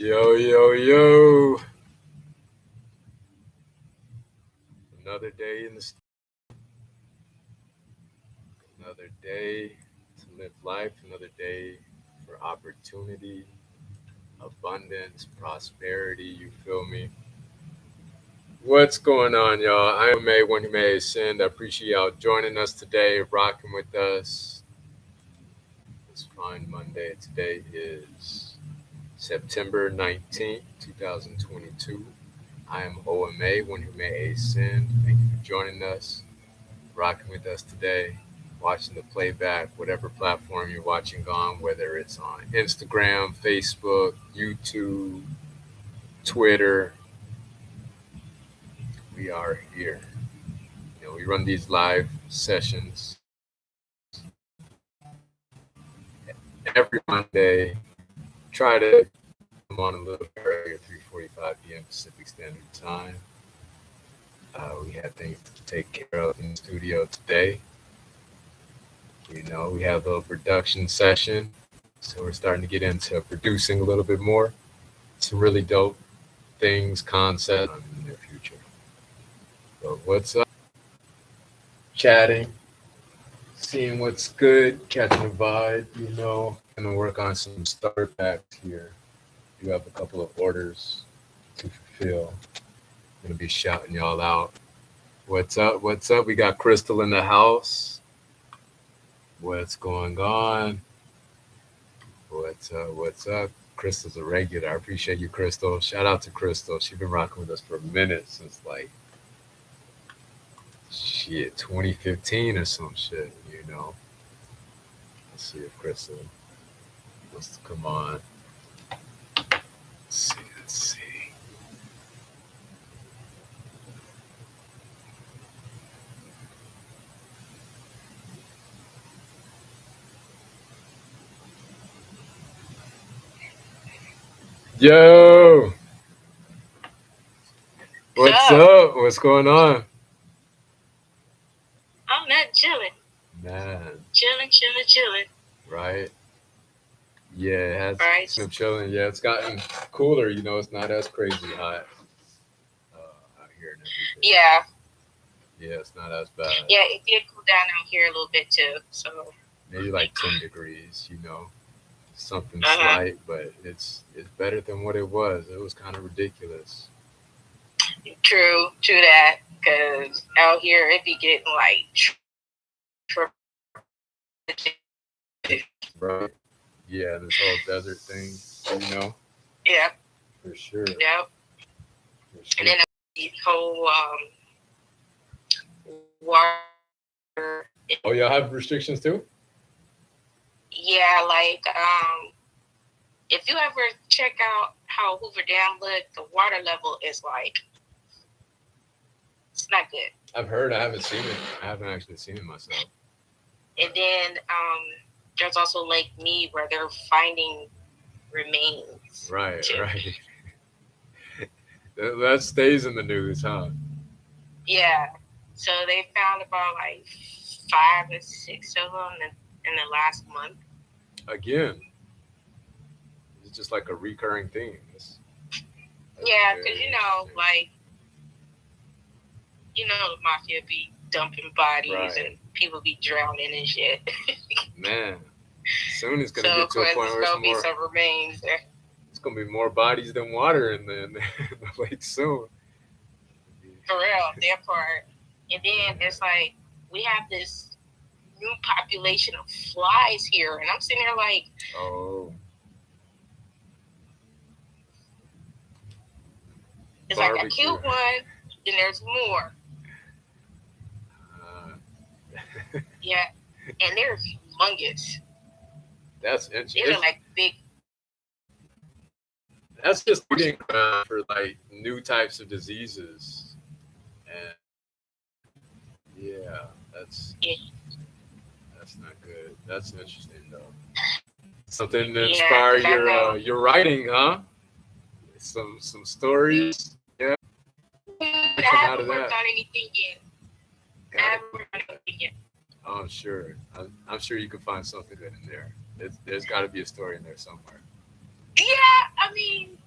Yo, yo, yo. Another day in the another day to live life, another day for opportunity, abundance, prosperity, you feel me? What's going on, y'all? I am May, one who may ascend. I appreciate y'all joining us today, rocking with us. This fine Monday. Today is September 19th, 2022. I am OMA, one who may ascend. Thank you for joining us, rocking with us today, watching the playback, whatever platform you're watching on, whether it's on Instagram, Facebook, YouTube, Twitter. We are here. We run these live sessions every Monday. Try to come on a little bit earlier, 3:45 p.m. Pacific Standard Time. We had things to take care of in the studio today. We have a little production session, so we're starting to get into producing a little bit more. Some really dope things, concepts in the near future. But what's up? Chatting, seeing what's good, catching a vibe. Gonna work on some starter packs here. Do have a couple of orders to fulfill. Gonna be shouting y'all out. What's up? What's up? We got Crystal in the house. What's going on? What's up? What's up? Crystal's a regular. I appreciate you, Crystal. Shout out to Crystal. She's been rocking with us for a minute since like shit 2015 or some shit. Let's see if Crystal wants to come on. Let's see. Yo, what's up? What's going on? I'm not chilling. Man, Chilling. right? Yeah, it has Right. some chilling. Yeah, it's gotten cooler. It's not as crazy hot out here and everything. Yeah. Yeah, it's not as bad. Yeah, it did cool down out here a little bit too. So Maybe like 10 degrees. Something slight, but it's better than what it was. It was kind of ridiculous. True that. Because out here it be getting like right. Yeah, this whole desert thing. Yeah. For sure. Yep. For sure. And then the whole water. Oh, y'all have restrictions too? Yeah, like if you ever check out how Hoover Dam look, the water level is like it's not good. I've heard. I haven't seen it. I haven't actually seen it myself. And then there's also Lake Mead where they're finding remains. Right, too. Right. That stays in the news, huh? Yeah. So they found about like 5 or 6 of them in the last month. Again, it's just like a recurring theme. Yeah, because the mafia be dumping bodies right. And people be drowning and shit. Man, soon it's gonna get to a point where there'll be some remains there. It's gonna be more bodies than water in the lake soon. For real, that part. And then it's like we have this new population of flies here, and I'm sitting there like, oh, it's barbecue. Like a cute one, then there's more. Yeah, and they're humongous. That's interesting. They're like big. That's just breeding ground for like new types of diseases, and yeah, that's not good. That's interesting though. Something to inspire your writing, huh? Some stories. Yeah. I haven't worked on anything yet. Oh, sure. I'm sure you can find something good in there. There's got to be a story in there somewhere. Yeah, I mean,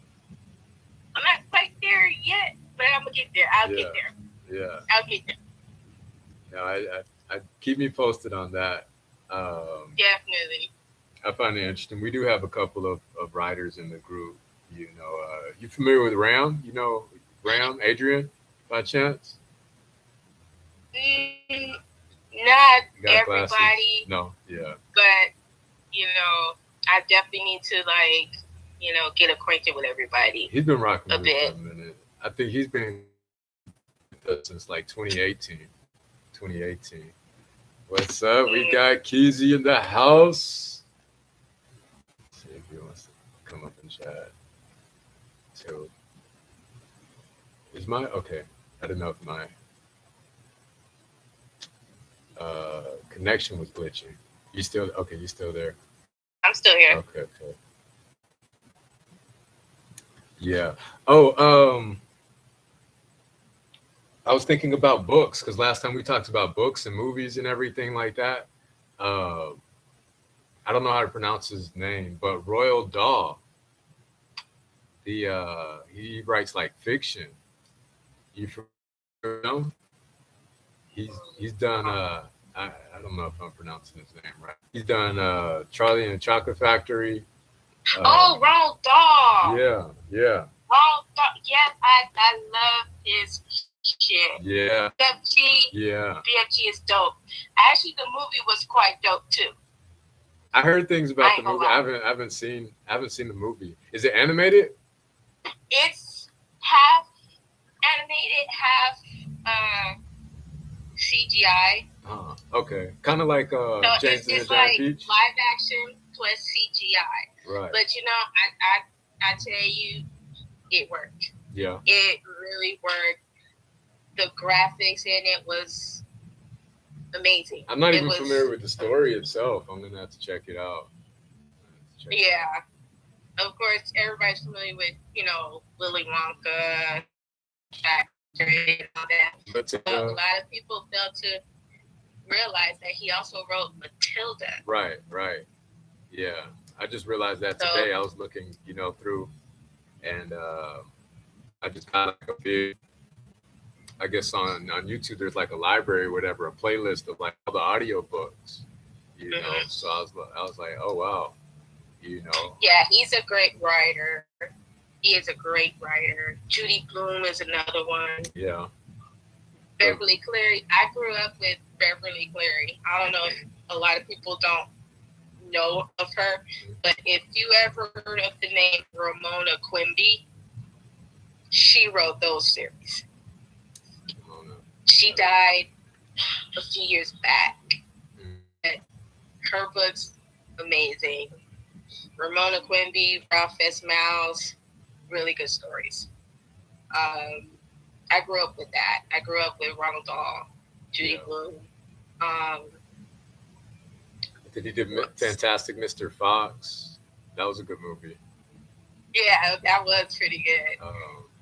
get there. I'll Yeah. get there. Yeah. I'll get there. No, I keep me posted on that. Definitely. I find it interesting. We do have a couple of writers in the group. You know, you familiar with Ram? You know Ram, Adrian, by chance? Mm, not You got glasses? everybody, No. Yeah. but I definitely need to get acquainted with everybody He's been rocking a with us bit. for a minute. I think he's been with us since like 2018. 2018. What's up? We got Keezy in the house. Let's see if he wants to come up and chat. So, is my okay? I don't know if my connection was glitching. You still okay? You still there? I'm still here. Okay. Yeah. Oh, I was thinking about books because last time we talked about books and movies and everything like that. Uh, I don't know how to pronounce his name, but Royal Dahl. He writes like fiction. You know? He's done I don't know if I'm pronouncing his name right. He's done Charlie and the Chocolate Factory. Ronald Dahl. Yeah. Ronald Dahl. Yes, I love his shit. Yeah. BFG is dope. Actually, the movie was quite dope too. I heard things about the movie. I haven't seen the movie. Is it animated? It's half animated, half CGI. Okay. Kind of like so James and the it's Giant like Peach. live action plus CGI. Right. But I tell you, it worked. Yeah. It really worked. The graphics in it was amazing. I'm not even familiar with the story itself. I'm gonna have to check it out. Of course, everybody's familiar with Willy Wonka, factory, and all that. But a lot of people fail to realize that he also wrote Matilda. Right. Yeah, I just realized that today. I was looking, through, and I just got like a big. I guess on YouTube there's like a library or whatever, a playlist of like all the audio books. So I was like, oh wow, Yeah, he's a great writer. He is a great writer. Judy Blume is another one. Yeah. Beverly Cleary. I grew up with Beverly Cleary. I don't know if a lot of people don't know of her, but if you ever heard of the name Ramona Quimby, she wrote those series. She died a few years back. But her book's amazing. Ramona Quimby, Ralph S. Miles, really good stories. I grew up with that. I grew up with Ronald Dahl, Judy Blume. Did he do Fantastic Mr. Fox? That was a good movie. Yeah, that was pretty good.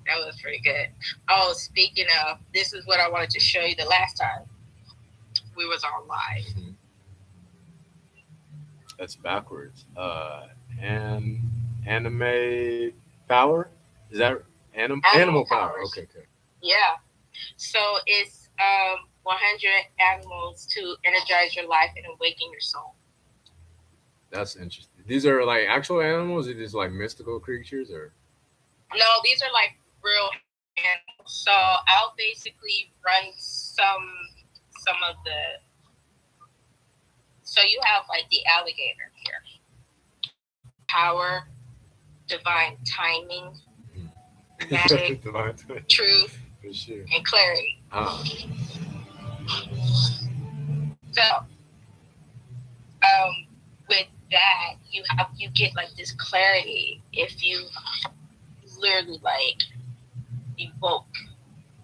That was pretty good. Oh, speaking of, this is what I wanted to show you the last time we was on live. Mm-hmm. That's backwards. Anime Power? Is that Animal Power? Okay. Yeah. So it's 100 animals to energize your life and awaken your soul. That's interesting. These are like actual animals, or these like mystical creatures, or? No, these are like real animals. So I'll basically run some of the. So you have like the alligator here. Power, divine timing, magic, truth, and clarity. So, with that, you get like this clarity if you literally like evoke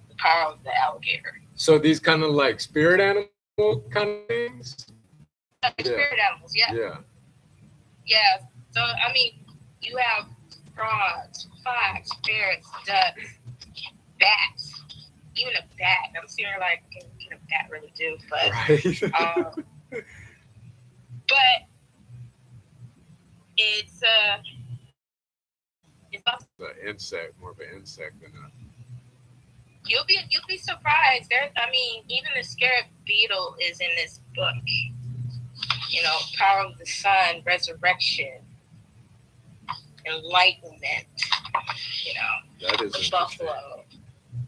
the power of the alligator. So these kind of like spirit animal kind of things. Spirit animals, yeah. So I mean, you have frogs, fox, ferrets, ducks, bats. Even a bat. I'm sitting here like, what can a bat really do? But but it's an insect, more of an insect than a. you'll be surprised. I mean, even the scarab beetle is in this book. You know, power of the sun, resurrection, enlightenment. You know, That is the interesting. buffalo.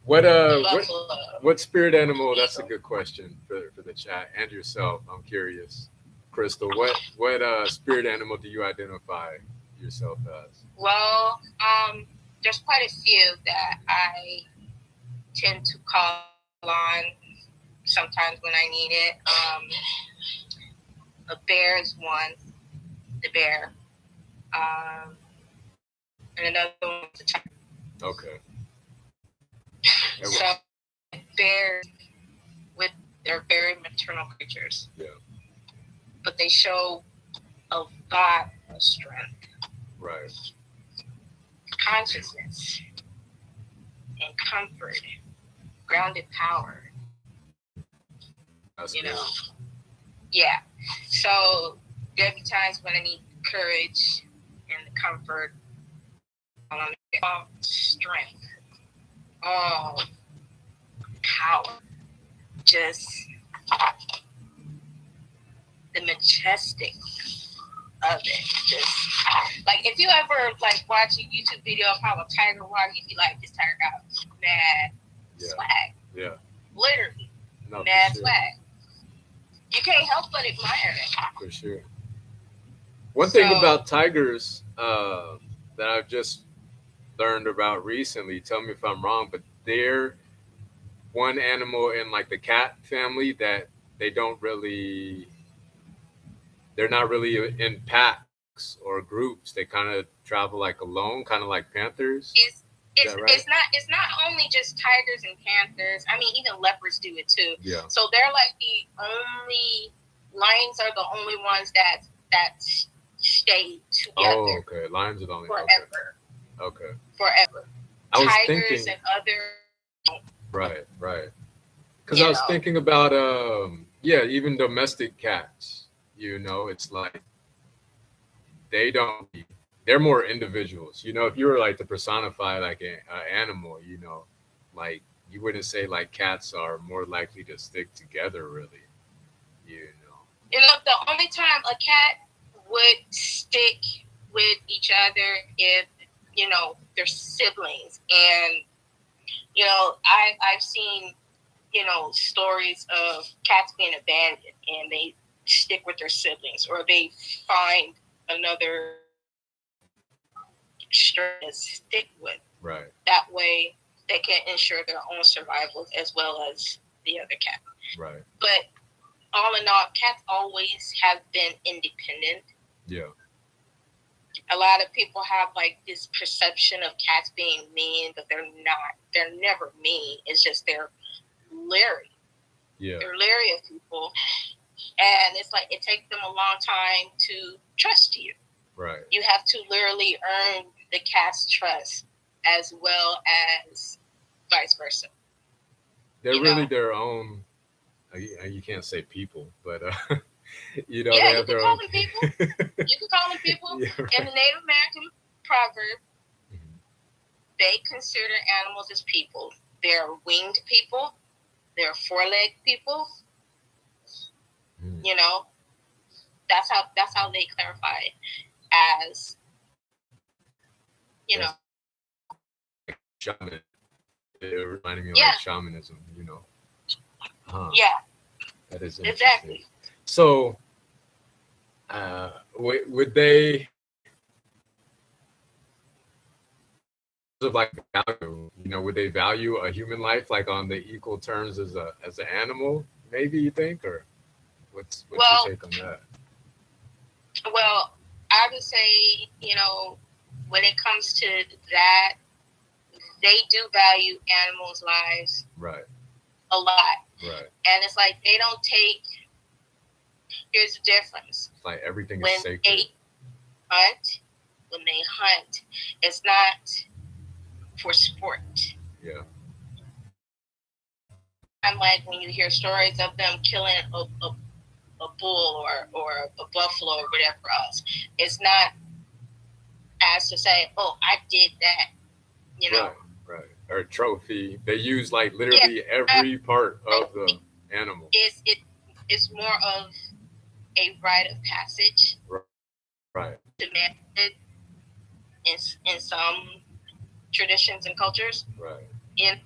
What Buffalo. what spirit animal? That's a good question for the chat and yourself. I'm curious, Crystal. What spirit animal do you identify yourself as? Well, there's quite a few that I tend to call on sometimes when I need it. A bear is one, the bear. And another one is a tiger. Okay. So bears they're very maternal creatures. Yeah. But they show a lot of strength. Right. Consciousness and comfort. Grounded power. That's you good. know. Yeah. So there'll be times when I need courage and the comfort. All strength. All power. Just the majestic of it. Just like if you ever like watch a YouTube video of how a tiger walks, you'd be like, this tiger got mad swag. Yeah. Literally. No, mad sure. swag. You can't help but admire it. For sure. One thing about tigers that I've just learned about recently, tell me if I'm wrong, but they're one animal in like the cat family that they're not really in packs or groups. They kind of travel like alone, kind of like panthers. It's not only just tigers and panthers. I mean, even leopards do it too. Yeah. So they're like lions are the only ones that stay together. Oh, okay. Lions are the only forever. Okay. Forever. I was Tigers thinking, and other. Right. Because I was thinking about even domestic cats. It's like they're more individuals. If you were like to personify like an animal, like you wouldn't say like cats are more likely to stick together, really. The only time a cat would stick with each other if they're siblings, and I've seen stories of cats being abandoned and they stick with their siblings, or they find another strain to stick with. Right. That way they can ensure their own survival as well as the other cat. Right. But all in all, cats always have been independent. Yeah. A lot of people have like this perception of cats being mean, but they're not. They're never mean. It's just they're leery. Yeah. They're leery of people. And it's like it takes them a long time to trust you. Right. You have to literally earn the cat's trust as well as vice versa. They're really their own. You can't say people, but they have you their can call own them people. You can call them people. Yeah, right. In the Native American proverb, they consider animals as people. They're winged people. They're four-legged people. That's how they clarify it as shaman. It reminded me of like shamanism, Huh. Yeah. That is exactly. So, would they, like value, would they value a human life like on the equal terms as an animal? Maybe you think, or what's your take on that? Well, I would say when it comes to that, they do value animals' lives, right, a lot. Right. And it's like they don't take. Here's the difference. It's like everything when is sacred. When they hunt, it's not for sport. Yeah. I'm like when you hear stories of them killing a bull or a buffalo or whatever else, it's not as to say, oh, I did that. Right. or trophy. They use like literally every part of the animal. It's more of a rite of passage. Right. Demanded in some traditions and cultures. Right. And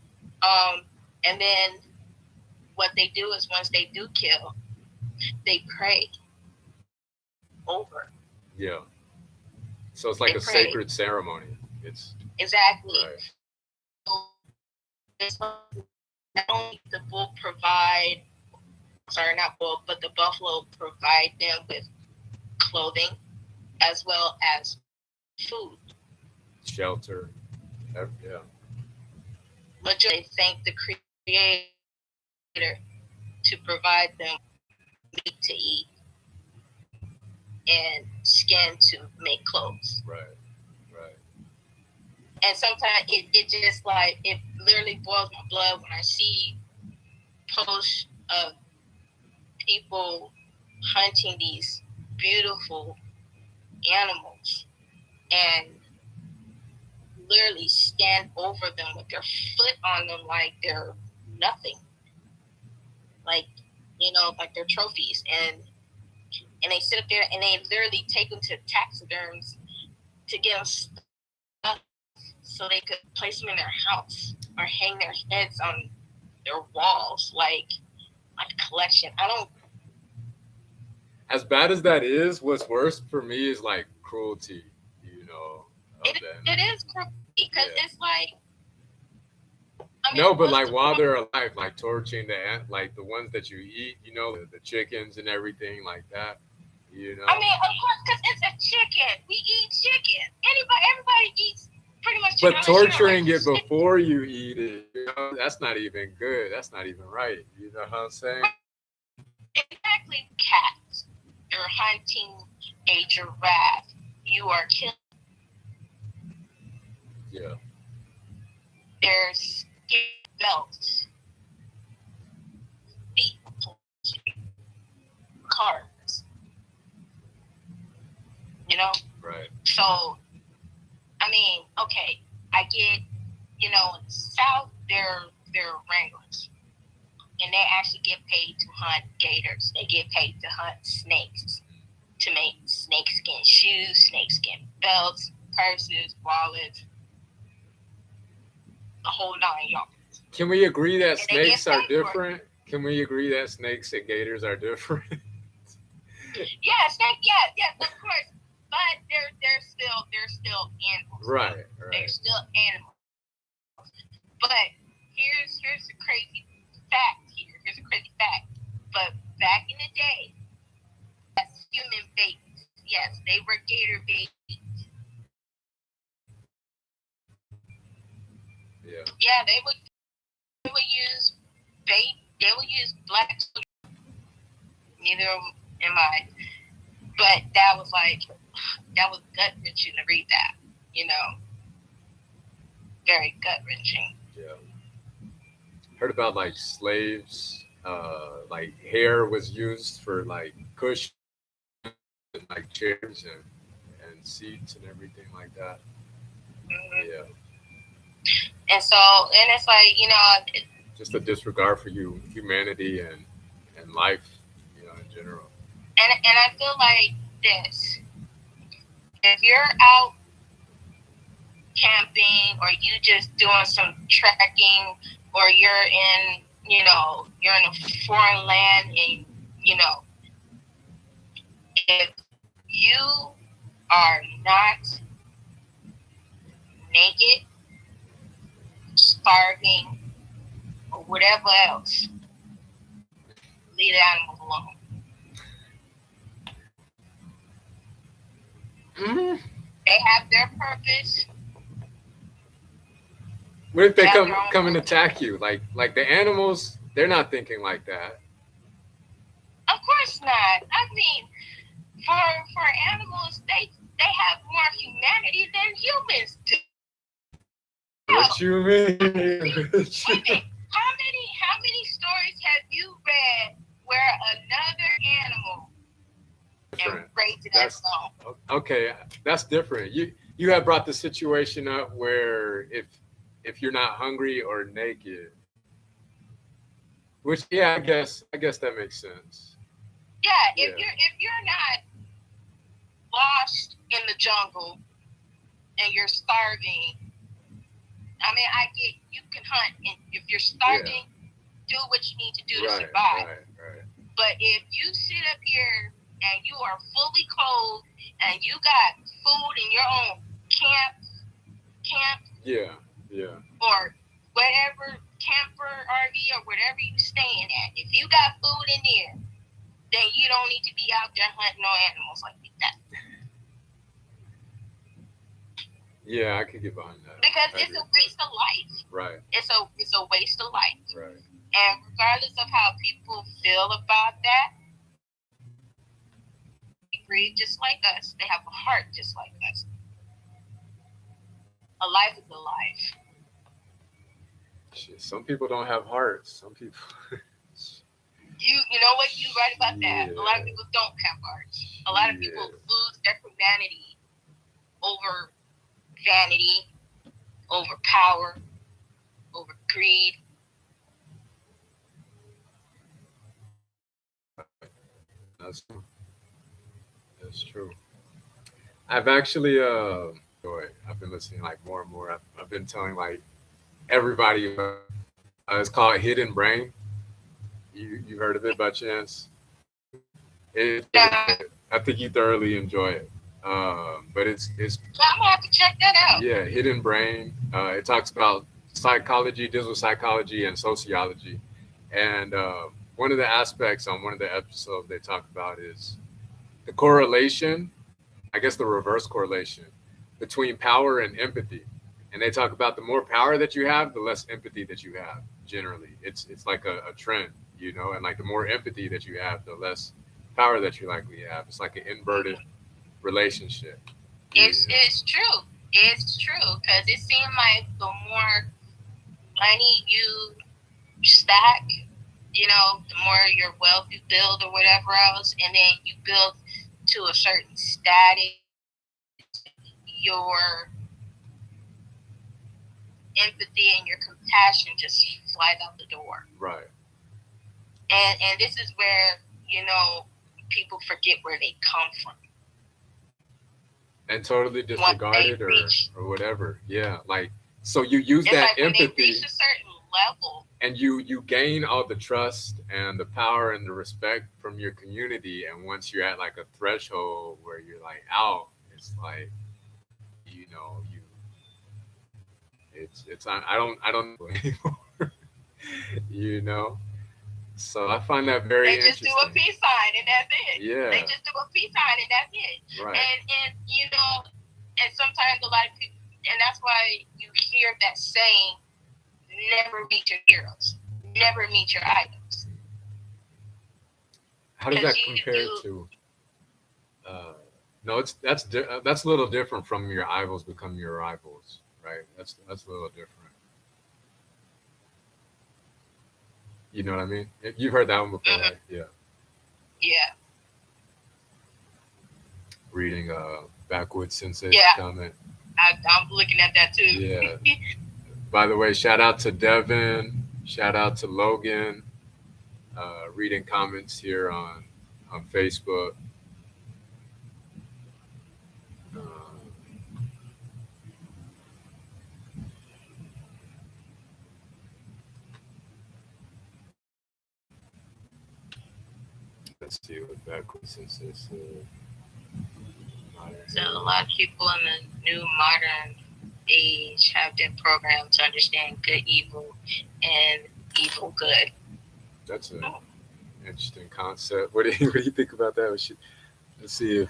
then what they do is once they do kill, they pray over. Yeah. So it's like a sacred ceremony. It's exactly. Right. It's not only the bull provide, sorry, not bull, but the buffalo provide them with clothing as well as food, shelter. Yeah. But they thank the Creator to provide them meat to eat and skin to make clothes. Right. Right. And sometimes it just like, it literally boils my blood when I see posts of people hunting these beautiful animals and literally stand over them with their foot on them like they're nothing. Like, like they're trophies. And they sit up there and they literally take them to taxiderms to get them stuff so they could place them in their house or hang their heads on their walls like a collection. I don't. As bad as that is, what's worse for me is like cruelty, It is cruelty because it's like. No, but like while they're alive, like torturing like the ones that you eat, the chickens and everything like that, I mean, of course, because it's a chicken. We eat chicken. Everybody eats pretty much chicken. But torturing it before you eat it, that's not even good. That's not even right. You know what I'm saying? Exactly. Cats. You're hunting a giraffe. You are killing. Yeah. There's belts, feet, cars. Right. So, I mean, okay, I get, in the South, they're wranglers, and they actually get paid to hunt gators. They get paid to hunt snakes, to make snakeskin shoes, snakeskin belts, purses, wallets, the whole 9 yards. Can we agree that snakes are different? Can we agree that snakes and gators are different? Yeah, of course. But they're still animals. Right. They're still animals. But here's the crazy fact here. Here's a crazy fact. But back in the day, as human babies, yes, they were gator babies. Yeah. Yeah, they would use bait. They would use black children. Neither am I. But that was gut wrenching to read that. Very gut wrenching. Yeah. Heard about like slaves. Like hair was used for like cushions, like chairs and seats and everything like that. Mm-hmm. Yeah. And it's like, just a disregard for humanity and life, in general. And I feel like this. If you're out camping or you just doing some trekking or you're in a foreign land and, if you are not naked, starving, or whatever else, leave the animals alone. Mm-hmm. They have their purpose. What if they come and attack you? Like the animals, they're not thinking like that. Of course not. I mean, for animals, they have more humanity than humans do. What you mean? How many stories have you read where another animal embraced it as long? Okay, that's different. You have brought the situation up where if if you're not hungry or naked. Which, yeah, I guess that makes sense. Yeah, Yeah. if you're not lost in the jungle and you're starving, I mean, I get you can hunt, and if you're starving, do what you need to do to survive. Right. But if you sit up here and you are fully clothed and you got food in your own camp, Yeah. or whatever camper RV or whatever you staying at, if you got food in there, then you don't need to be out there hunting no animals like that. Yeah, I could get behind that. Because it's a waste of life. Right. It's a waste of life. Right. And regardless of how people feel about that, they breathe just like us. They have a heart just like us. A life is a life. Shit, some people don't have hearts. Some people. You know what? You're right about that. Yeah. A lot of people don't have hearts. A lot of people lose their humanity over vanity, over power, over greed. That's true. I've actually I've been listening like more and more. I've been telling like everybody. It's called Hidden Brain. You heard of it by chance? I think you thoroughly enjoy it. But it's I'm gonna have to check that out. yeah, Hidden Brain. It talks about psychology, digital psychology, and sociology. And one of the aspects on one of the episodes they talk about is the correlation, I guess the reverse correlation between power and empathy. And they talk about the more power that you have, the less empathy that you have. Generally, it's like a trend, and like the more empathy that you have, the less power that you likely have. It's like an inverted relationship. It's true. It's true because it seems like the more money you stack, the more your wealth you build or whatever else, and then you build to a certain status, your empathy and your compassion just flies out the door. Right. And this is where, people forget where they come from. And totally disregard it or whatever. Yeah. Like, so you use that like empathy. When they reach a certain level. And you gain all the trust and the power and the respect from your community. And once you're at like a threshold where you're like out, it's like, I don't know anymore. So I find that very interesting. They just do a peace sign and that's it. Yeah. They just do a peace sign and that's it. Right. And and sometimes a lot of people, and that's why you hear that saying, never meet your heroes, never meet your idols. How does that compare to? No, that's a little different from your idols become your rivals, right? That's a little different. You know what I mean? You've heard that one before, right? Yeah. Yeah. Reading Backwoods Sensei's comment. I'm looking at that too. Yeah. By the way, shout out to Devin. Shout out to Logan. Reading comments here on Facebook. Let's see what Backwoods Sensei said. So a lot of people in the new modern age have been programmed to understand good evil and evil good. That's an interesting concept. What do you think about that? Let's see if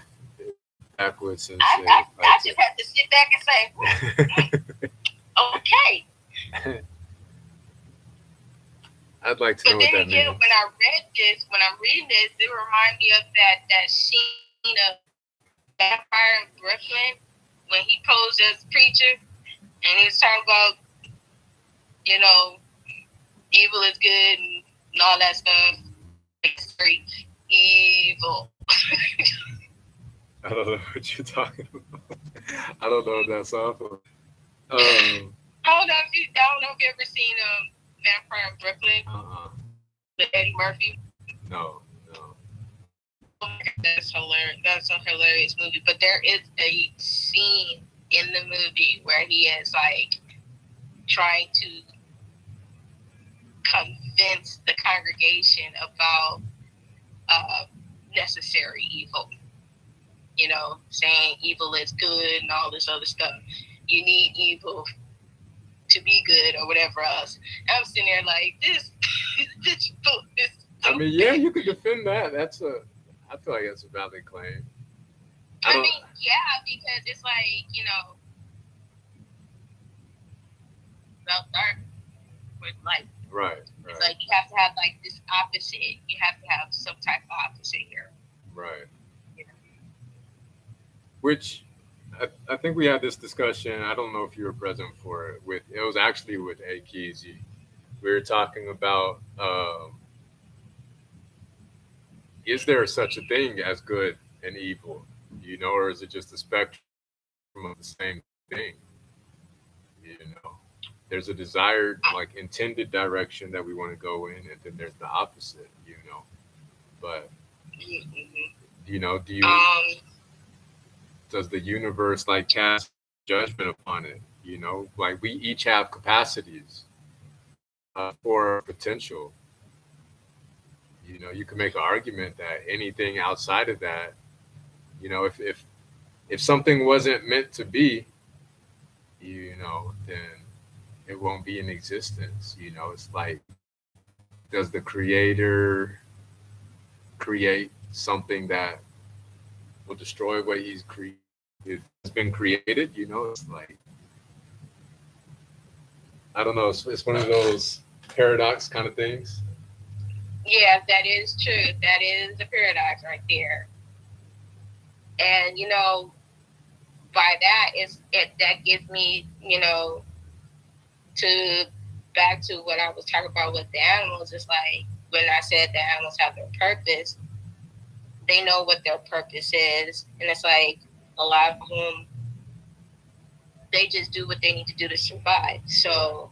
Backwoods Sensei. I just have to sit back and say, okay. I'd like to know what that means. But then again, when I'm reading this, it reminds me of that scene of Vampire in Brooklyn when he posed as preacher and he was talking about, evil is good and all that stuff. It's very evil. I don't know what you're talking about. I don't know what that song for. Hold on, if you ever seen Vampire in Brooklyn with Eddie Murphy. No, no. Oh my God, that's hilarious. That's a hilarious movie. But there is a scene in the movie where he is like trying to convince the congregation about necessary evil. You know, saying evil is good and all this other stuff. You need evil to be good or whatever else. I'm sitting there like this. I mean, yeah, you could defend that. I feel like that's a valid claim. I mean, yeah, because it's like, you know, about dark with like, right. It's like you have to have like this opposite. You have to have some type of opposite here. Right. You know? Which I think we had this discussion. I don't know if you were present for it. It was actually with A. Keezy. We were talking about is there such a thing as good and evil, you know, or is it just a spectrum of the same thing? You know, there's a desired, like, intended direction that we want to go in, and then there's the opposite, you know. But you know, does the universe like cast judgment upon it? You know, like we each have capacities for potential. You know, you can make an argument that anything outside of that, you know, if something wasn't meant to be, you know, then it won't be in existence. You know, it's like, does the creator create something that will destroy what he's created? Has been created. You know, it's like, I don't know. It's one of those paradox kind of things. Yeah, that is true. That is a paradox right there. And you know, by that that gives me, you know, to back to what I was talking about with the animals. It's like when I said the animals have their purpose, they know what their purpose is, and it's like a lot of them, they just do what they need to do to survive. So,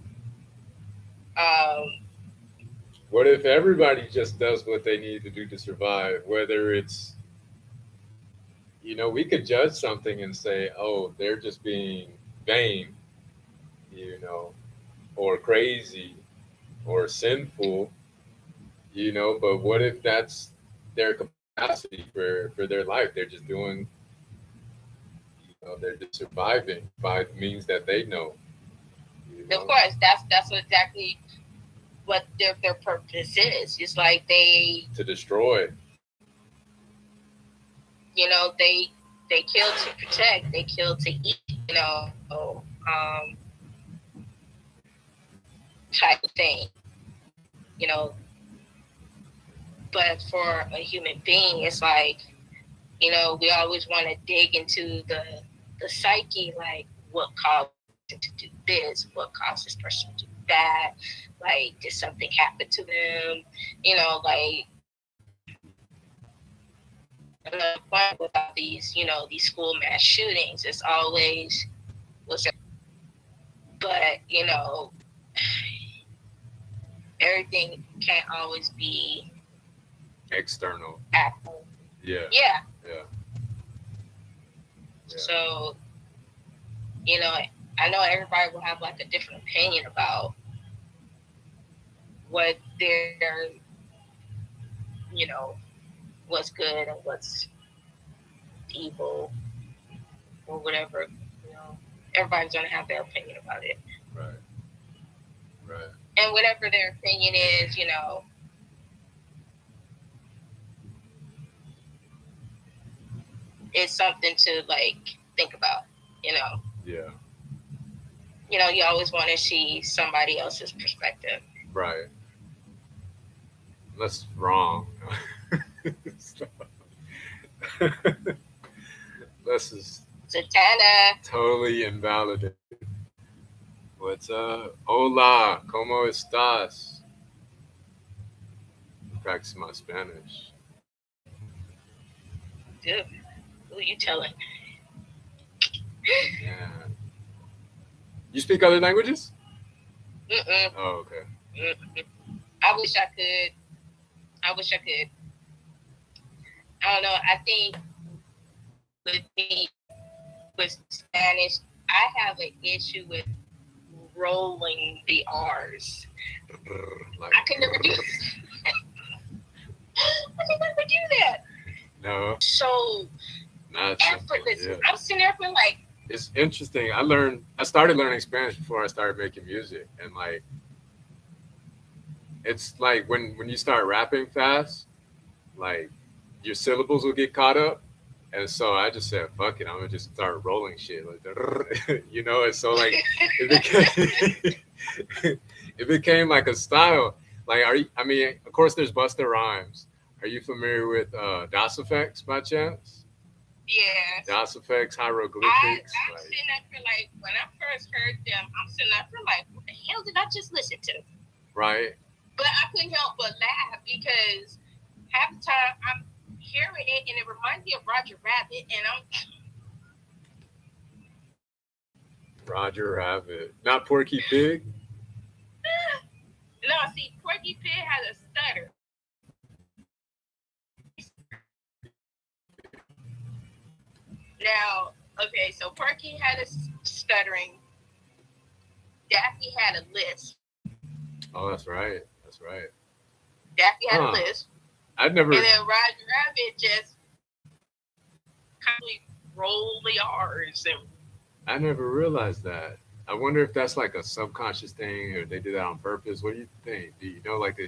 what if everybody just does what they need to do to survive? Whether it's, you know, we could judge something and say, oh, they're just being vain, you know, or crazy or sinful, you know, but what if that's their capacity for their life? They're just doing, you know, they're just surviving by the means that they know. You know? of course, that's exactly what their purpose is. It's like to destroy. You know, they kill to protect, they kill to eat. You know, type of thing. You know, but for a human being, it's like, you know, we always want to dig into the psyche, like what caused them to do this, what caused this person to do that, like did something happen to them, you know, like another point about these, you know, these school mass shootings, it's always was, but you know, everything can't always be external. Apple. Yeah. Yeah. Yeah. So, you know, I know everybody will have like a different opinion about what their, you know, what's good and what's evil or whatever. You know, everybody's gonna have their opinion about it. Right. Right. And whatever their opinion is, you know, it's something to like think about. You know. Yeah. You know, you always want to see somebody else's perspective. Right. Unless it's wrong. Unless it's Zatanna. Totally invalidated. What's up? Hola, ¿cómo estás? I'm practicing my Spanish. Dude, who you telling? Yeah. You speak other languages? Mm-mm. Oh, okay. Mm-mm. I wish I could. I wish I could. I don't know. I think with me, with Spanish, I have an issue with rolling the R's. Like, I could never do I could never do that. no, So not simple. effortless. Yeah. I'm sitting there feeling like, It's interesting. I started learning Spanish before I started making music, and like, it's like when you start rapping fast, like your syllables will get caught up. And so I just said, fuck it, I'm gonna just start rolling shit. Like, you know, and so like it became it became like a style. Like I mean, of course there's Busta Rhymes. Are you familiar with DOS effects by chance? yes. DOS effects, I'm hieroglyphics, sitting there for like, when I first heard them, I'm sitting there for like, what the hell did I just listen to? right? But I couldn't help but laugh because half the time I'm hearing it and it reminds me of Roger Rabbit, and I'm Roger Rabbit, not Porky Pig. no, see, Porky Pig has a stutter. Now, okay, so Porky had a stuttering. Daffy had a lisp. Oh, that's right. That's right. Daffy had a lisp. I'd never. And then Roger Rabbit just kind of roll the R's. And I never realized that. I wonder if that's like a subconscious thing, or they do that on purpose. What do you think? Do you know, like,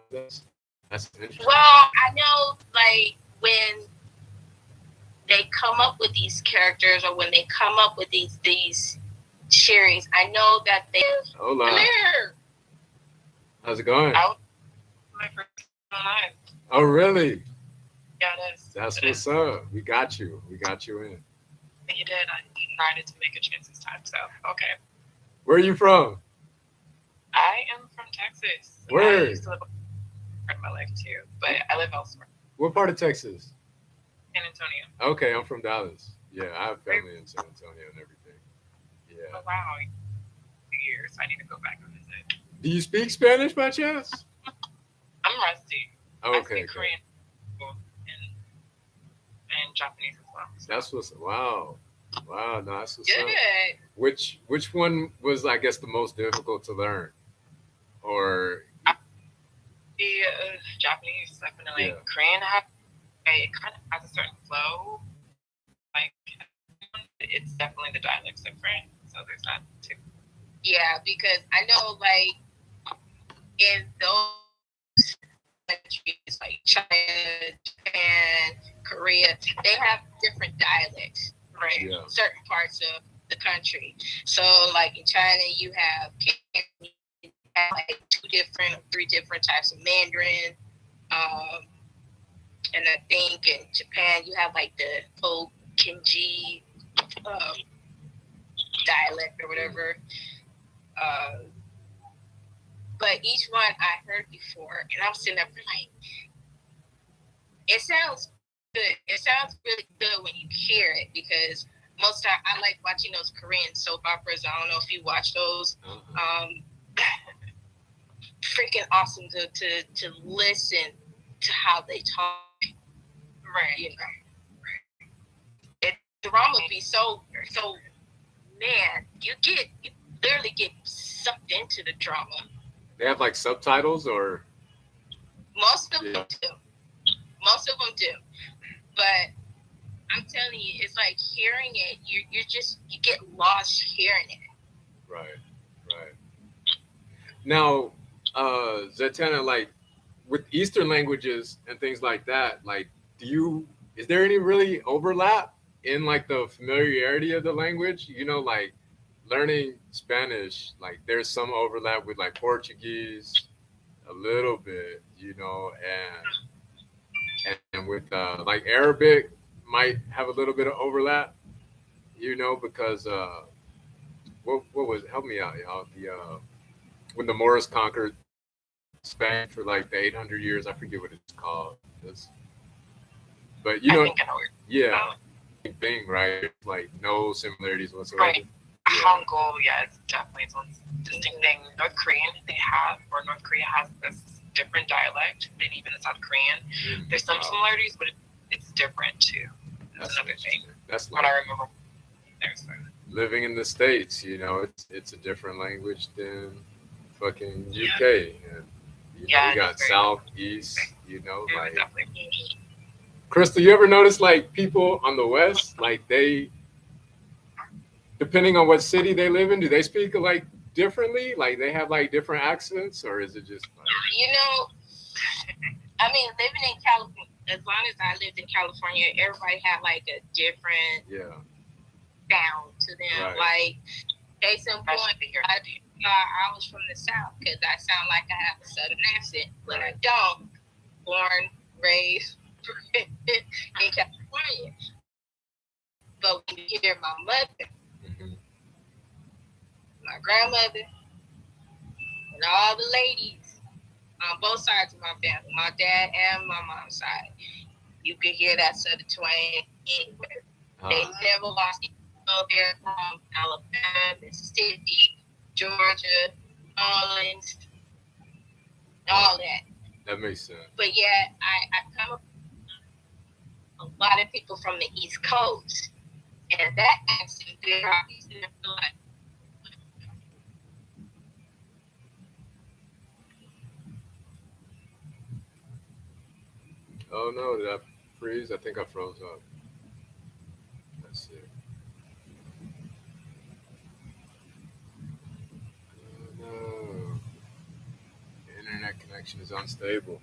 that's interesting. well, I know, like, when they come up with these characters or when they come up with these series, I know that they Hola. come here. How's it going? My first time. Oh, really? Yeah, that's what's up. We got you. We got you in. You did. I decided to make a chance this time, so okay. Where are you from? I am from Texas. Where? I used to live in my life too, but I live elsewhere. What part of Texas? San Antonio. Okay, I'm from Dallas. Yeah, I have family in San Antonio and everything. Yeah. Oh wow, 2 years. I need to go back and visit. Do you speak Spanish by chance? I'm rusty. Okay. I speak Korean and Japanese as well. So. That's what's wow. Wow, no, that's what's good. Up. Which one was, I guess, the most difficult to learn? Or the Japanese, definitely. Yeah. Korean it kind of has a certain flow. Like, it's definitely the dialect's different, so there's not too. Yeah, because I know, like, in those countries like China, Japan, Korea, they have different dialects, right? Yeah. Certain parts of the country. So, like in China, you have like 3 different types of Mandarin. And I think in Japan, you have like the whole Kinji dialect or whatever. But each one I heard before, and I'm sitting up like, it sounds good. It sounds really good when you hear it, because most time I like watching those Korean soap operas. I don't know if you watch those. Freaking awesome to listen to how they talk. Right. You know. The drama be so man, you literally get sucked into the drama. They have like subtitles, or most of them do. Most of them do. But I'm telling you, it's like hearing it, you get lost hearing it. Right. Now, Zatanna, like with Eastern languages and things like that, like is there any really overlap in like the familiarity of the language? You know, like learning Spanish, like there's some overlap with like Portuguese, a little bit, you know, and with like Arabic might have a little bit of overlap, you know, because what was, help me out, y'all, when the Moors conquered Spain for like the 800 years, I forget what it's called. But you know, yeah, thing, right? Like no similarities whatsoever. Right. Hangul, yeah, it's definitely its own distinct thing. North Korea has this different dialect than even the South Korean. There's some similarities, but it's different too. That's another thing. That's what like I remember. living in the States, it's a different language than fucking UK. And, we got South, East, like. Crystal, you ever notice like people on the West, like they, depending on what city they live in, do they speak like differently? Like they have like different accents, or is it just like... I mean, living in California, as long as I lived in California, everybody had like a different sound to them. Right. Like, case in point, I was from the South because I sound like I have a Southern accent, but I don't. Born, raised in California. But when you hear my mother, my grandmother, and all the ladies on both sides of my family, my dad and my mom's side, you can hear that Southern twang anywhere. They never lost it. They're from Alabama, Mississippi, Georgia, Orleans, all that. That makes sense. But yeah, I come up a lot of people from the East Coast, and that accent there, I used to feel like. Oh no, did I freeze? I think I froze up. Let's see. Oh no. The internet connection is unstable.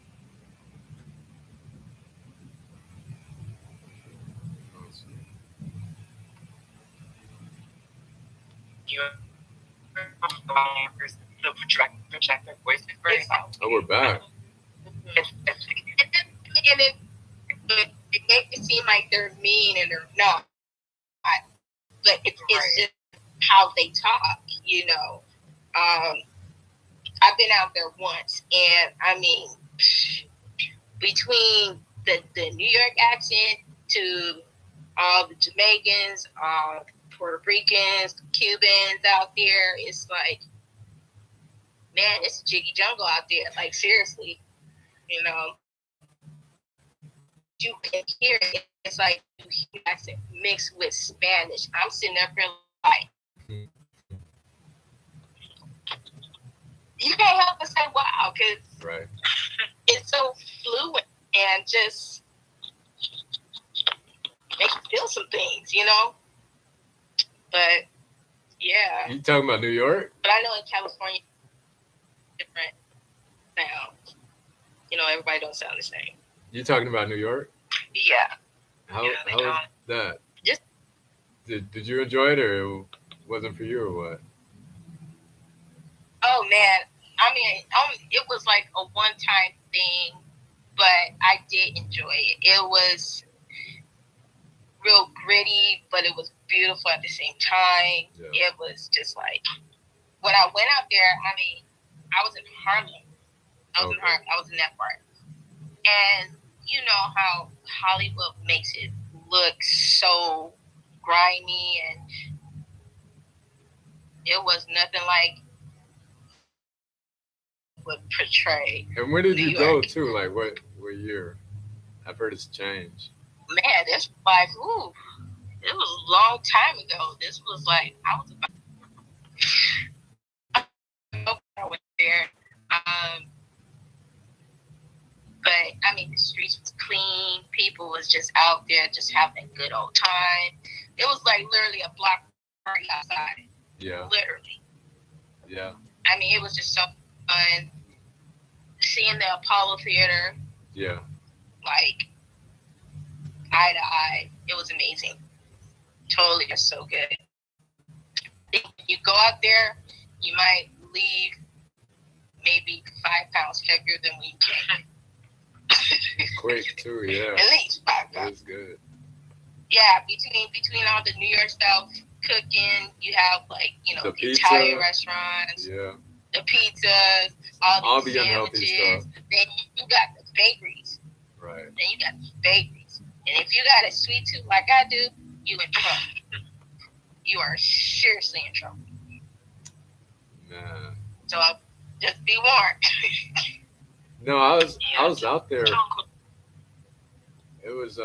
The projected voice is very sound. Oh, we're back. And it makes it seem like they're mean and they're not. But it's just how they talk, I've been out there once, and I mean, between the New York accent to all the Jamaicans, Puerto Ricans, Cubans out there, it's like, man, it's a jiggy jungle out there. Like, seriously, you can hear it. It's like you hear accent mixed with Spanish. I'm sitting there feeling like, you can't help but say wow, because it's so fluent and just makes you feel some things, But yeah. You talking about New York? But I know in California, different sounds. Everybody don't sound the same. You talking about New York? Yeah. How was that? Just did you enjoy it, or it wasn't for you, or what? Oh man, I mean, it was like a one-time thing, but I did enjoy it. It was real gritty, but it was beautiful at the same time. Yeah. It was just like, when I went out there, I mean, I was in Harlem. I was in that part. And you know how Hollywood makes it look so grimy, and it was nothing like would portray. And where did you go to? Like what year? I've heard it's changed. Man, this was like, it was a long time ago. This was like, I was about I went there. But I mean, the streets was clean. People was just out there, just having a good old time. It was like literally a block party outside. Yeah. Literally. Yeah. I mean, it was just so fun. Seeing the Apollo Theater. Yeah. Like, eye to eye. It was amazing. Totally, it's so good. If you go out there, you might leave maybe 5 pounds heavier than when you came. Quick too, yeah. At least 5 pounds. That was good. Yeah, between all the New York style cooking, you have like, the the Italian restaurants. Yeah. The pizzas, all the unhealthy stuff. Then you got the bakeries. Right. Then you got the bakeries. And if you got a sweet tooth like I do, you in trouble. you are seriously in trouble. Man. So just be warned. No, I was out there. It was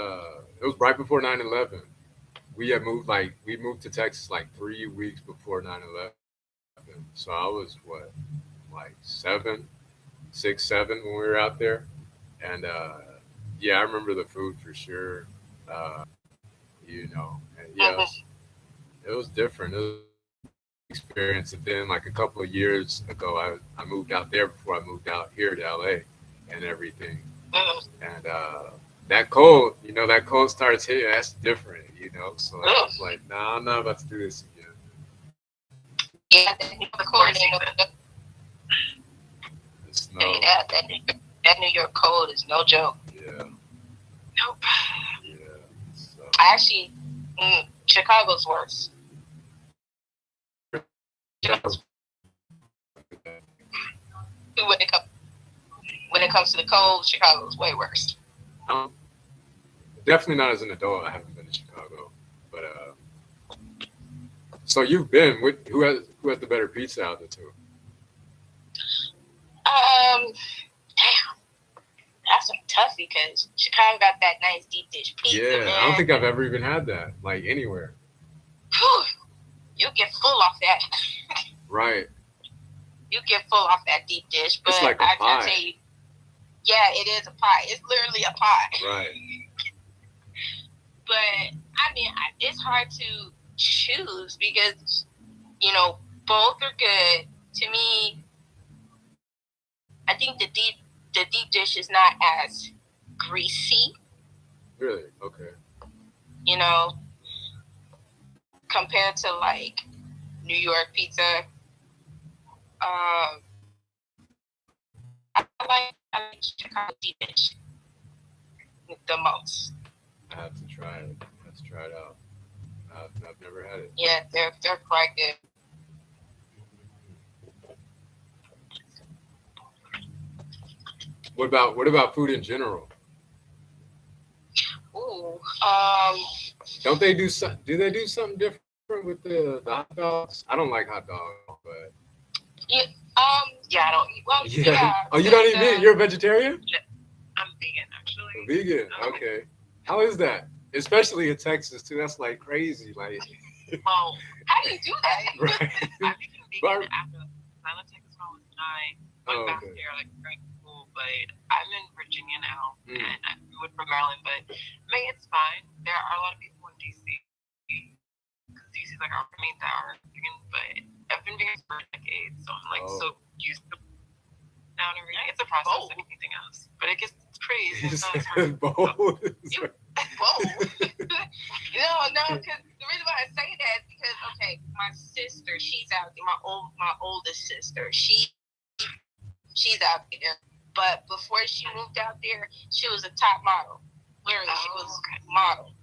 right before 9/11. We moved to Texas like 3 weeks before 9/11. So I was like 6, 7 when we were out there, and yeah, I remember the food for sure. Uh, and yeah, it was different. It was an experience. And then like a couple of years ago, I moved out there before I moved out here to LA and everything. And that cold starts hitting. That's different. So I was like, nah, I'm not about to do this again. Yeah, the cold ain't The snow. that New York cold is no joke. Yeah. Nope. Yeah. So. Actually, Chicago's worse. When it comes to the cold, Chicago's way worse. Definitely not as an adult. I haven't been to Chicago, but so you've been with who has the better pizza out there too? Damn, that's a toughie because Chicago got that nice deep dish pizza. Yeah, man. I don't think I've ever even had that like anywhere. Whew, you get full off that. Right. You get full off that deep dish, but It's like a I pie. tell you, yeah, it is a pie. It's literally a pie. Right. But I mean, it's hard to choose because both are good. To me, I think the deep dish is not as greasy. Really? Okay. Compared to like New York pizza. I like Chicago deep dish the most. I have to try it. Let's try it out. I've never had it. Yeah, they're quite good. What about food in general? Ooh, Don't they do some? Do they do something different with the hot dogs? I don't like hot dogs, but yeah, I don't eat. Well, yeah. Oh, you don't eat meat? You're a vegetarian? I'm vegan, actually. Vegan. Okay. How is that? Especially in Texas too. That's like crazy. Like. Well, how do you do that? Right. I became vegan after I left Texas when I was 9. Went back there like grade school, but I'm in Virginia now, and I moved from Maryland. But it's fine. There are a lot of people in DC because DC is like our meat that are vegan, but I've been vegan for decades, so I'm like so used to down every day. It's a process like anything else, but it gets crazy. Bold. No, because the reason why I say that is because my sister, she's out there. My oldest sister, she's out there. But before she moved out there, she was a top model. Literally, she was model,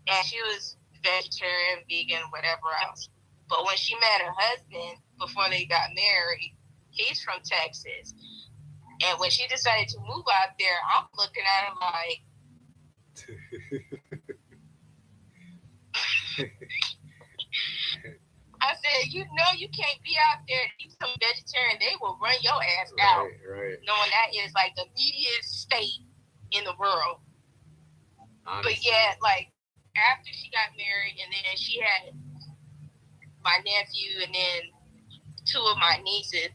and she was vegetarian, vegan, whatever else. But when she met her husband before they got married, he's from Texas. And when she decided to move out there, I'm looking at her like, I said, you can't be out there and eat some vegetarian. They will run your ass out. Right. Knowing that is like the meatiest state in the world. Honestly. But yeah, like after she got married and then she had my nephew and then 2 of my nieces,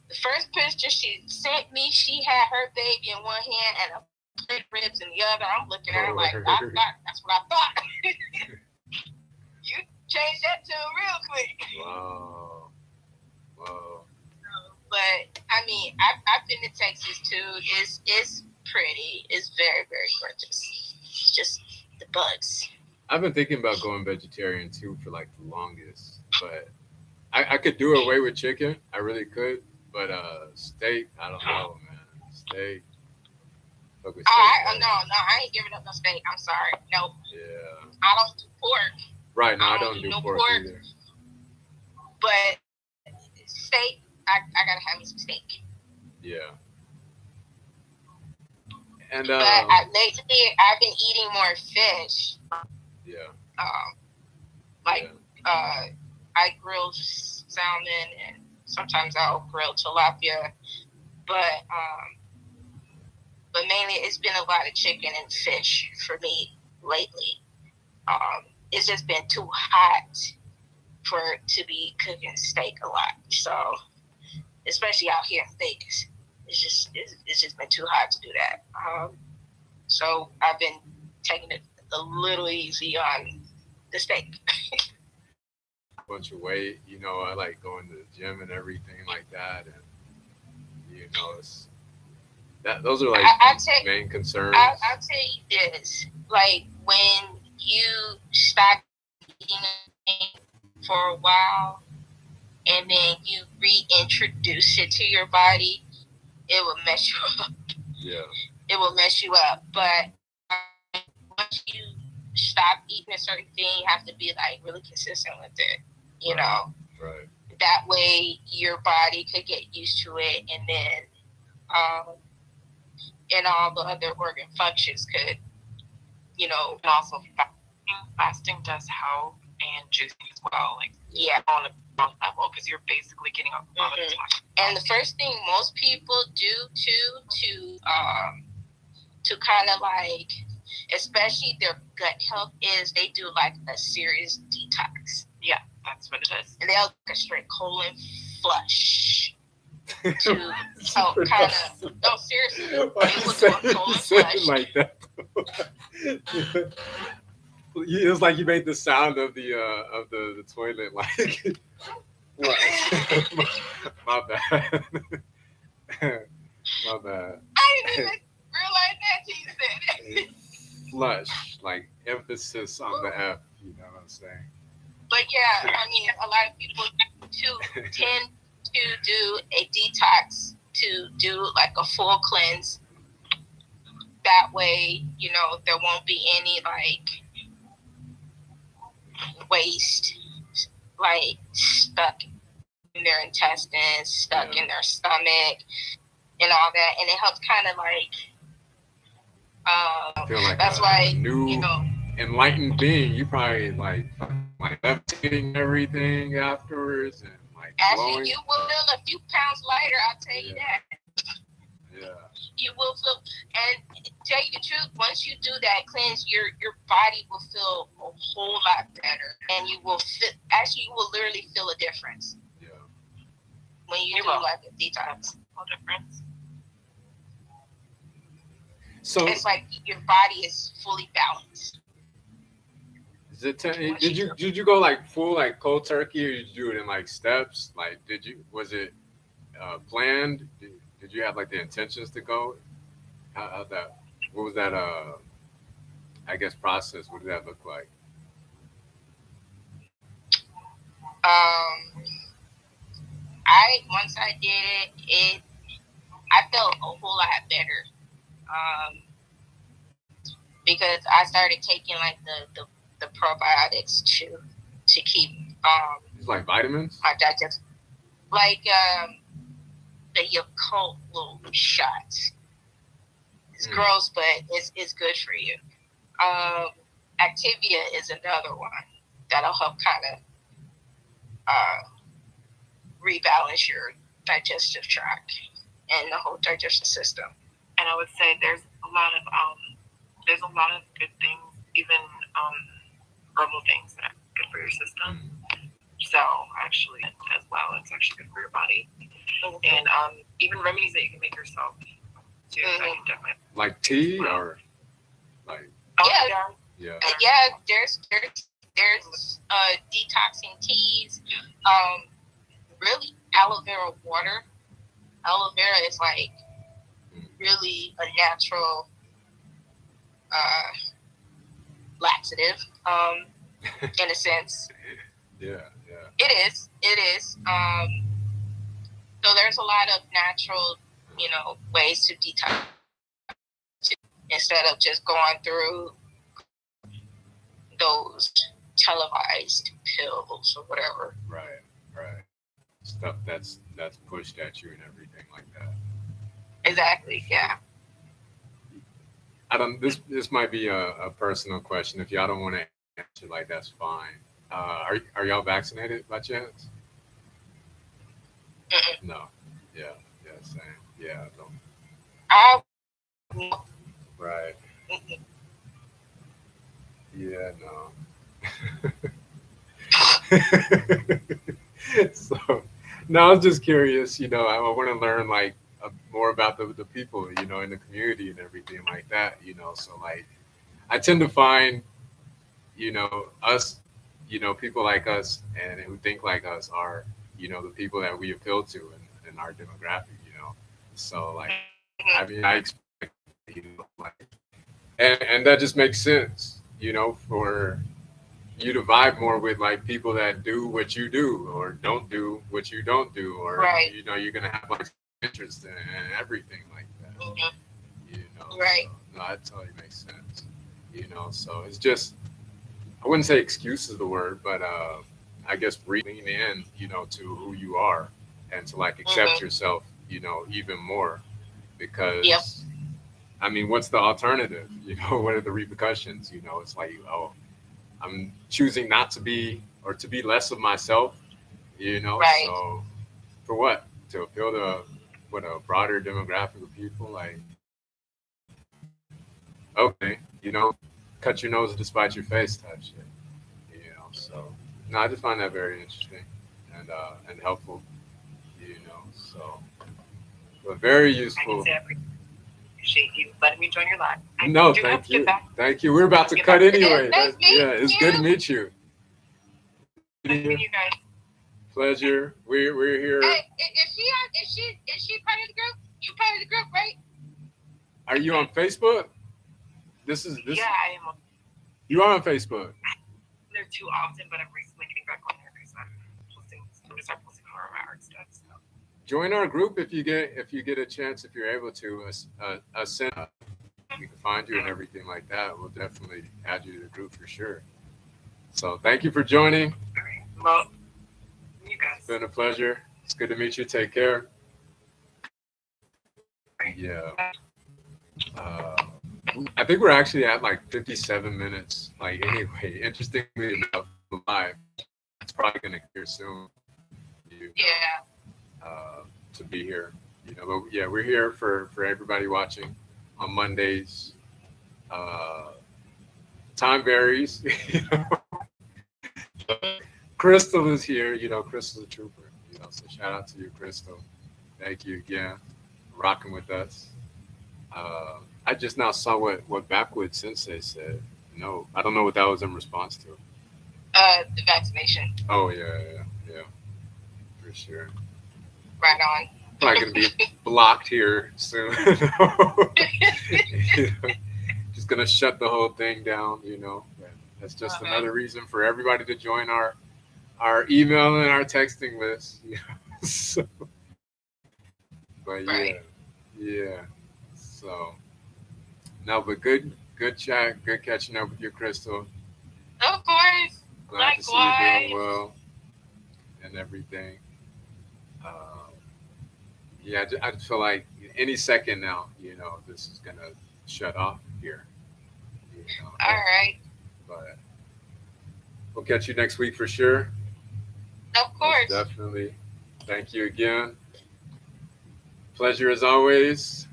the first picture she sent me, she had her baby in one hand and a plate of ribs in the other. I'm looking at her like, that's what I thought. You changed that to real quick. Wow. But I mean, I've been to Texas too. It's pretty. It's very, very gorgeous. It's just the bugs. I've been thinking about going vegetarian too for like the longest, but I could do away with chicken. I really could. But steak, I don't know, man. Steak. No, I ain't giving up no steak. I'm sorry. No. Yeah. I don't do pork. Right, no, I don't do pork either. But steak, I gotta have me some steak. Yeah. And but lately I've been eating more fish. Yeah. I grill salmon, and sometimes I'll grill tilapia, but mainly it's been a lot of chicken and fish for me lately. It's just been too hot for to be cooking steak a lot. So, especially out here in Vegas, it's just been too hot to do that. So I've been taking it a little easy on the steak. Bunch of weight, you know, I like going to the gym and everything like that, and you know, it's that those are like main concerns. I'll tell you this: like when you stop eating for a while, and then you reintroduce it to your body, it will mess you up. Yeah, it will mess you up. But once you stop eating a certain thing, you have to be like really consistent with it. You know, right. That way your body could get used to it, and then and all the other organ functions could, you know. And also fasting does help, and juicing as well. Like on a level, because you're basically getting a lot of toxins. And the first thing most people do to kind of like, especially their gut health, is they do like a serious detox. Yeah, that's what it is. And they'll like a straight colon flush. To help kind of, no, seriously, they will do a colon flush. Like that. It's like you made the sound of the toilet, like. My bad. My bad. I didn't even realize that you said it. Flush, like emphasis on the F. You know what I'm saying? But yeah, I mean, a lot of people tend to do a detox, to do like a full cleanse. That way, you know, there won't be any like waste, like stuck in their intestines, stuck in their stomach, and all that. And it helps kind of like, feel like that's why, new, you know, enlightened being. You probably like levitating everything afterwards, and like actually, you will feel a few pounds lighter. I'll tell you that. Yeah. You will feel, and tell you the truth, once you do that cleanse, your body will feel a whole lot better, and you will feel, actually, you will literally feel a difference. Yeah. When you do like a detox. No difference. So it's like your body is fully balanced. Is it did you go like full like cold turkey, or did you do it in like steps? Like, was it planned? Did you have like the intentions to go? How that? What was that? I guess process. What did that look like? Once I did it, I felt a whole lot better. Because I started taking like the probiotics to keep It's like vitamins? my digestive, like the Yakult little shots. It's gross, but it's good for you. Activia is another one that'll help kind of rebalance your digestive tract and the whole digestive system. And I would say there's a lot of good things, even herbal things that are good for your system. So actually, as well, it's actually good for your body. And even remedies that you can make yourself too. So you definitely like tea or like yeah. There's detoxing teas. Really, aloe vera water. Aloe vera is like really a natural laxative, in a sense. Yeah. It is. So there's a lot of natural, ways to detox instead of just going through those televised pills or whatever. Right. Stuff that's pushed at you and everything like that. Exactly. Yeah. This might be a personal question. If y'all don't want to answer, like, that's fine. Are y'all vaccinated by chance? Mm-mm. No. Yeah. Yeah. Same. Yeah. Don't. I Right. mm-mm. Yeah. No. So, no, I was just curious. I want to learn like more about the people, in the community and everything like that. So like I tend to find, us, people like us and who think like us are, the people that we appeal to in our demographic. So like, I mean, I expect, like, and that just makes sense, for you to vibe more with like people that do what you do or don't do what you don't do, or Right. you're gonna have like interest in everything like that. Mm-hmm. So Right. no, that totally makes sense. So it's just, I wouldn't say excuse is the word, but I guess lean in, to who you are and to like accept Mm-hmm. yourself, even more, Yep. because I mean, what's the alternative? What are the repercussions? It's like, oh, I'm choosing not to be or to be less of myself, Right. so for what? To appeal to what, a broader demographic of people? Like, okay, cut your nose despite your face type shit. So no, I just find that very interesting and helpful, so but very I can useful. say I appreciate you letting me join your live. I No, do have thank to get you. back. Thank you. We're about to Get cut back to anyway. Nice Yeah, meeting it's you. good to meet you. nice meeting you guys. Pleasure. We're here. Hey, is she part of the group? You part of the group, right? Are you on Facebook? This. Yeah, I am. You are on Facebook. There too often, but I'm recently getting back on there because I'm going to start posting more of my art stuff. So. Join our group if you get a chance, if you're able to. Send. We can find you and everything like that. We'll definitely add you to the group for sure. So thank you for joining. All right. Well, you guys. It's been a pleasure. It's good to meet you. Take care. Right. Yeah. Uh, I think we're actually at like 57 minutes. Like, anyway, interestingly enough, live. It's probably gonna clear soon. Yeah. To be here, But yeah, we're here for everybody watching on Mondays. Uh, Time varies. Crystal is here. Crystal's a trooper. So shout out to you, Crystal. Thank you again for rocking with us. I just now saw what Backwood Sensei said. No, I don't know what that was in response to. The vaccination. Oh yeah, for sure. Right on. Probably gonna be blocked here soon. Just gonna shut the whole thing down. That's just another reason for everybody to join our email and our texting list. So, but Right. yeah. So no, but good chat, good catching up with you, Crystal. Of course. Glad to see you Likewise. doing well and everything. Um, yeah, I just feel like any second now, this is gonna shut off here. All right. But we'll catch you next week for sure. Of course. Most definitely. Thank you again. Pleasure as always.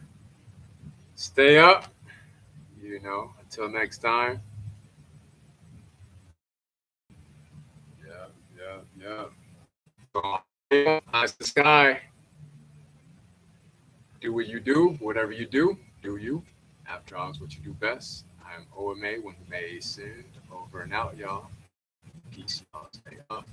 Stay up. Until next time. Yeah. Eyes to the sky. Do what you do, whatever you do you. After all, is what you do best. I'm OMA when you may send over and out, y'all. Peace, y'all. Stay up.